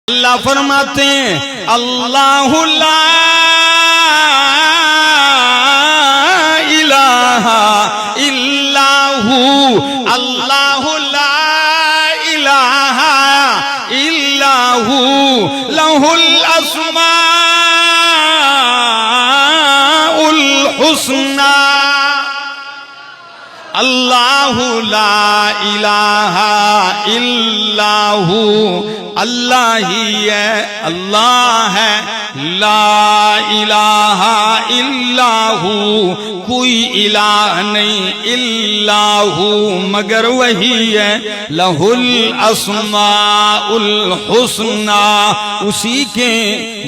اللہ فرماتے ہیں اللہ لا الہ الا ہو، اللہ لا الہ الا ہو، لہ الاسماء الحسنى۔ اللہ لا الہ الا ہو، اللہ ہی ہے، اللہ ہے، لا الہ الا ہو، کوئی الہ نہیں الا ہو مگر وہی ہے، لہ الاسماء الحسنى، اسی کے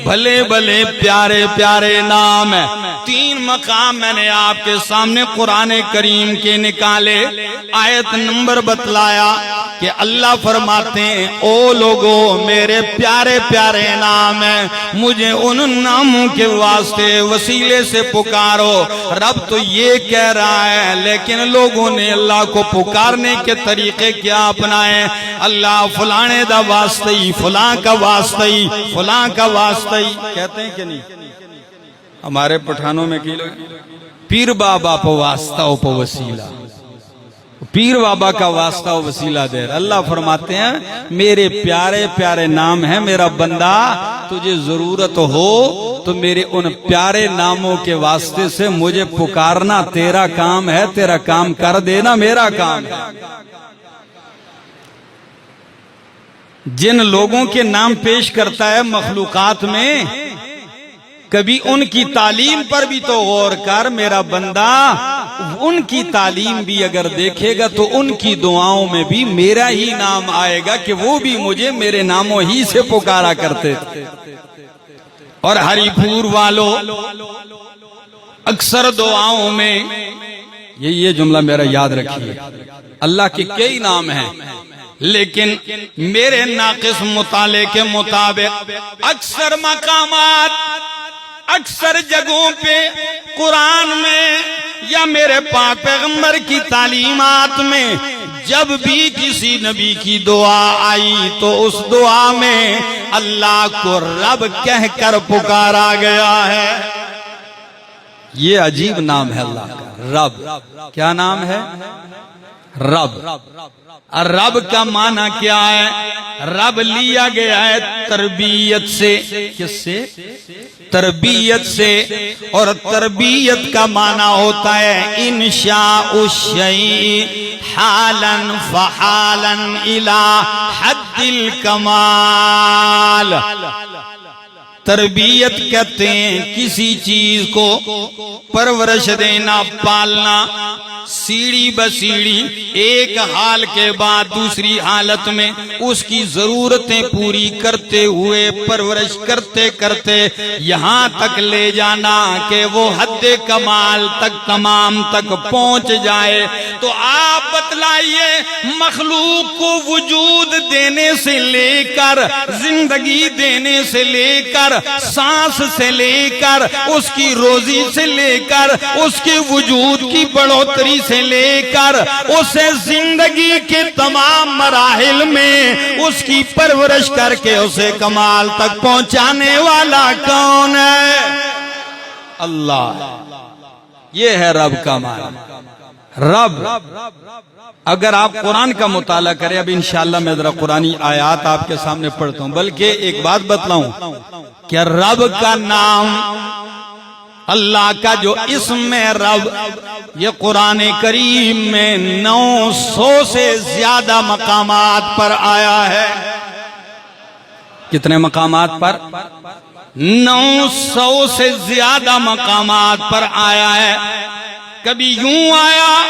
بھلے بھلے پیارے پیارے نام ہیں۔ تین مقام میں نے آپ کے سامنے قرآن کریم کے نکالے، آیت نمبر بتلایا کہ اللہ فرماتے ہیں او لوگو میرے پیارے پیارے نام ہیں، مجھے ان ناموں کے واسطے وسیلے سے پکارو۔ رب تو یہ کہہ رہا ہے لیکن لوگوں نے اللہ کو پکارنے کے طریقے کیا اپنائے؟ اللہ فلانے دا واسطی، فلاں کا واسطی، فلاں کا واسطی کہتے ہیں کہ نہیں؟ ہمارے پٹھانوں میں کی لوگ پیر بابا پہ واسطہ و پہ وسیلہ، پیر بابا کا واسطہ و وسیلہ دے رہا۔ اللہ فرماتے ہیں میرے پیارے پیارے نام ہیں، میرا بندہ تجھے ضرورت ہو تو میرے ان پیارے ناموں کے واسطے سے مجھے پکارنا تیرا کام ہے، تیرا کام کر دینا میرا کام ہے۔ جن لوگوں کے نام پیش کرتا ہے مخلوقات میں، کبھی ان کی تعلیم پر بھی تو غور کر میرا بندہ، ان کی تعلیم بھی اگر دیکھے گا تو ان کی دعاؤں میں بھی میرا ہی نام آئے گا کہ وہ بھی مجھے میرے ناموں ہی سے پکارا کرتے تھے۔ اور ہری پور والوں اکثر دعاؤں میں یہ جملہ میرا یاد رکھیے، اللہ کے کئی نام ہیں لیکن میرے ناقص مطالعے کے مطابق اکثر مقامات، اکثر جگہوں پہ قرآن میں یا میرے پاک پیغمبر کی تعلیمات میں جب بھی کسی نبی کی دعا آئی تو اس دعا میں اللہ کو رب کہہ کر پکارا گیا ہے۔ یہ عجیب نام ہے اللہ کا، رب۔ کیا نام ہے؟ رب۔ رب کا معنی کیا ہے؟ رب لیا گیا ہے تربیت سے۔ کس سے؟ تربیت سے۔ اور تربیت کا معنی ہوتا ہے انشاء الشیء حالا فحالا الى حد الکمال۔ تربیت کہتے ہیں کسی چیز کو پرورش دینا، پالنا، سیڑھی بسیڑھی، ایک حال کے بعد دوسری حالت میں اس کی ضرورتیں پوری کرتے ہوئے پرورش کرتے کرتے یہاں تک لے جانا کہ وہ حد کمال تک، تمام تک پہنچ جائے۔ تو آپ بتلائیے مخلوق کو وجود دینے سے لے کر، زندگی دینے سے لے کر، سانس سے لے کر، اس کی روزی سے لے کر، اس کے وجود کی بڑھوتری سے لے کر، اسے زندگی کے تمام مراحل میں اس کی پرورش کر کے اسے کمال تک پہنچانے والا کون ہے؟ اللہ۔ یہ ہے رب کا معنی۔ رب۔ اگر آپ قرآن کا مطالعہ کریں، اب انشاءاللہ میں ذرا قرآنی آیات آپ کے سامنے پڑھتا ہوں، بلکہ ایک بات بتلاؤں کہ رب کا نام، اللہ کا جو اسم ہے رب، یہ قرآن کریم میں 900 سے زیادہ مقامات پر آیا ہے۔ کتنے مقامات پر؟ 900 سے زیادہ مقامات پر آیا ہے۔ کبھی یوں آیا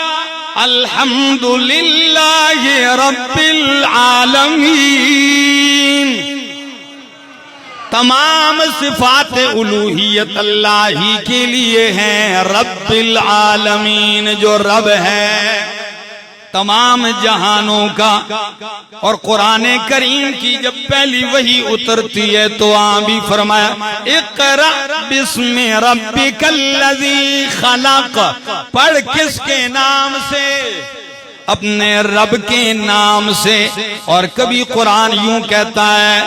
الحمدللہ رب العالمین، تمام صفات الوہیت اللہ ہی کے لیے ہیں، رب العالمین جو رب ہے تمام جہانوں کا۔ اور قرآن کریم کی جب پہلی وحی اترتی ہے تو بھی فرمایا اقرأ بسم ربک الذی خلق، پڑھ کس کے نام سے؟ اپنے رب کے نام سے، اور کبھی قرآن یوں کہتا ہے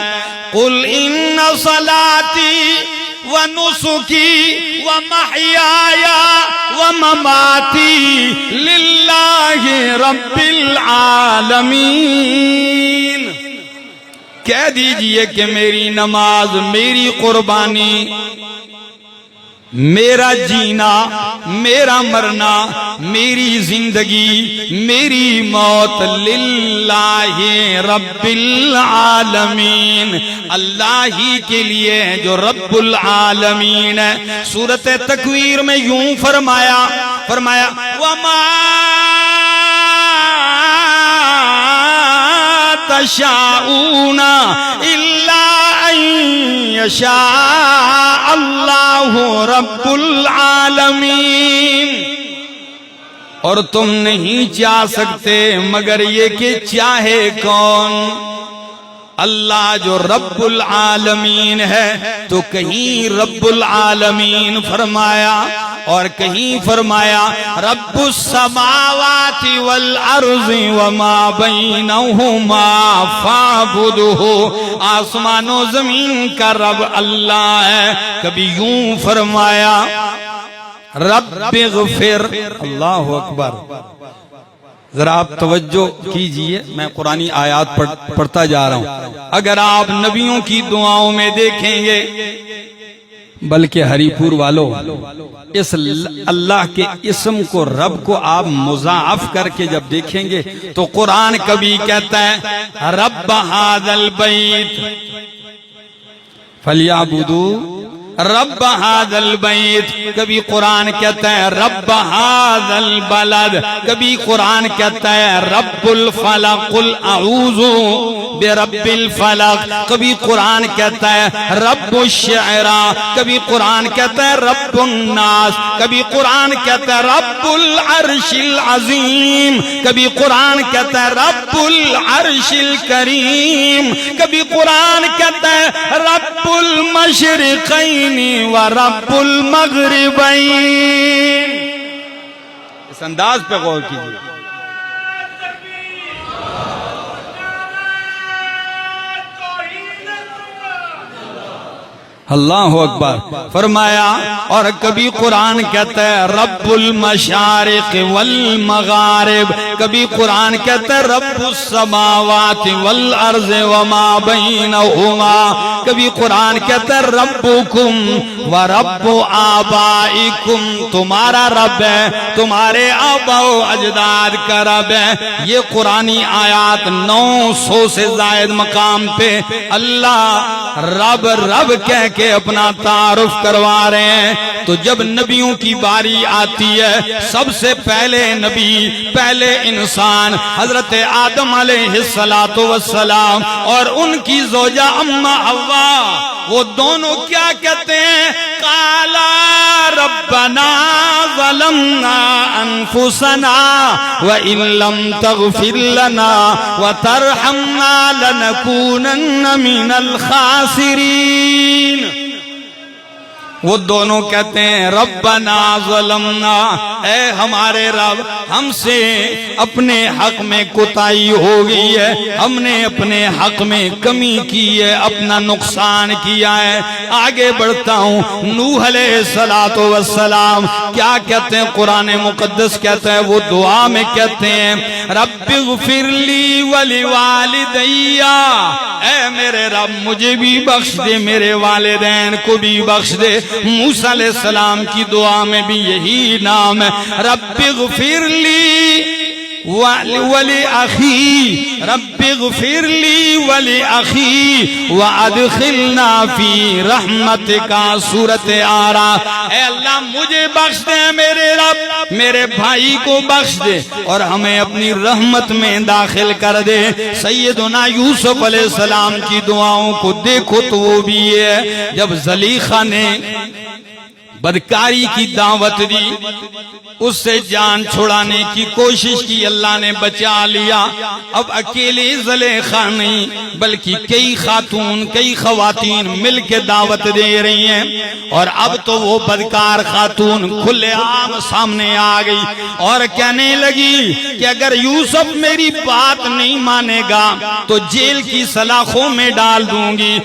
قُلْ إِنَّ صَلَاتِي وَنُسُكِي وَمَحْيَايَ وَمَمَاتِي لِلَّهِ رَبِّ الْعَالَمِينَ، کہہ دیجئے کہ میری نماز، میری قربانی، میرا جینا، میرا مرنا، میری زندگی، میری موت للہ رب العالمین، اللہ ہی کے لیے جو رب العالمین ہے۔ سورۃ تکویر میں یوں فرمایا وَمَا تَشَاءُونَ إِلَّا أَن يَشَاءَ اللَّهُ رَبُّ الْعَالَمِينَ، اور تم نہیں چاہ سکتے مگر یہ کہ چاہے کون؟ اللہ جو رب العالمین ہے، تو کہیں رب العالمین فرمایا اور کہیں فرمایا رب السماوات والارض وما بینہما فاعبدہ، آسمان و زمین کا رب اللہ ہے۔ کبھی یوں فرمایا رب اغفر، اللہ اکبر۔ ذرا آپ توجہ کیجئے، میں قرآنی آیات پڑھتا جا رہا ہوں۔ اگر آپ نبیوں کی دعاؤں میں دیکھیں گے، بلکہ ہری پور والوں، اس اللہ کے اسم کو، رب کو آپ مضاعف کر کے جب دیکھیں گے تو قرآن کبھی کہتا ہے رب ھذا البیت فلیعبدوا، رب ھذا البیت، کبھی قرآن کہتا ہے رب ھذا البلد، کبھی قرآن کہتا ہے رب الفلق، قل اعوذ برب الفلق، کبھی قرآن کہتا ہے رب الشعراء، کبھی قرآن کہتا ہے رب الناس، کبھی قرآن کہتا ہے رب العرش العظیم، کبھی قرآن کہتا ہے رب العرش الکریم، کبھی قرآن کہتا ہے رب المشرقین ورب المغربین۔ اس انداز پہ غور کیجیے۔ اللہ اکبر۔ فرمایا اور کبھی قرآن کہتا ہے رب المشارق والمغارب، کبھی قرآن کہتا ہے رب السماوات والارض وما بینہما، کبھی قرآن کہتا ہے ربکم ورب آبائکم، تمہارا رب ہے، تمہارے آبا و اجداد کا رب ہے۔ یہ قرآنی آیات 900 سے زائد مقام پہ اللہ رب رب کہہ کے اپنا تعارف کروا رہے ہیں۔ تو جب نبیوں کی باری آتی ہے، سب سے پہلے نبی، پہلے انسان حضرت آدم علیہ السلام اور ان کی زوجہ اماں حوا، وہ دونوں کیا کہتے ہیں؟ قالا ربنا ظلمنا انفسنا وان لم تغفر لنا وترحمنا لنكونن من الخاسرین۔ وہ دونوں کہتے ہیں ربنا ظلمنا، اے ہمارے رب، ہم سے اپنے حق میں کوتاہی ہو گئی ہے، ہم نے اپنے حق میں کمی کی ہے، اپنا نقصان کیا ہے۔ آگے بڑھتا ہوں، نوح علیہ السلام کیا کہتے ہیں؟ قرآن مقدس کہتا ہے، وہ دعا میں کہتے ہیں رب اغفر لی ولوالدی، اے میرے رب مجھے بھی بخش دے، میرے والدین کو بھی بخش دے۔ موسیٰ علیہ السلام کی دعا میں بھی یہی نام ہے رب اغفر لی وَلِأَخِي، رَبِّ اغْفِرْ لِي وَلِأَخِي وَأَدْخِلْنَا فِي رَحْمَتِكَ، سورۃ آراف۔ اے اللہ مجھے بخش دے میرے رب، میرے بھائی کو بخش دے اور ہمیں اپنی رحمت میں داخل کر دے۔ سیدنا یوسف علیہ السلام کی دعاؤں کو دیکھو تو وہ بھی ہے، جب زلیخا نے بدکاری کی دعوت دی، اس سے جان چھڑانے کی کوشش کی، اللہ نے بچا لیا۔ اب اکیلے زلیخا نہیں بلکہ کئی خاتون کئی خواتین مل کے دعوت دے رہی ہیں، اور اب تو وہ بدکار خاتون کھلے عام سامنے آ گئی اور کہنے لگی کہ اگر یوسف میری بات نہیں مانے گا تو جیل کی سلاخوں میں ڈال دوں گی۔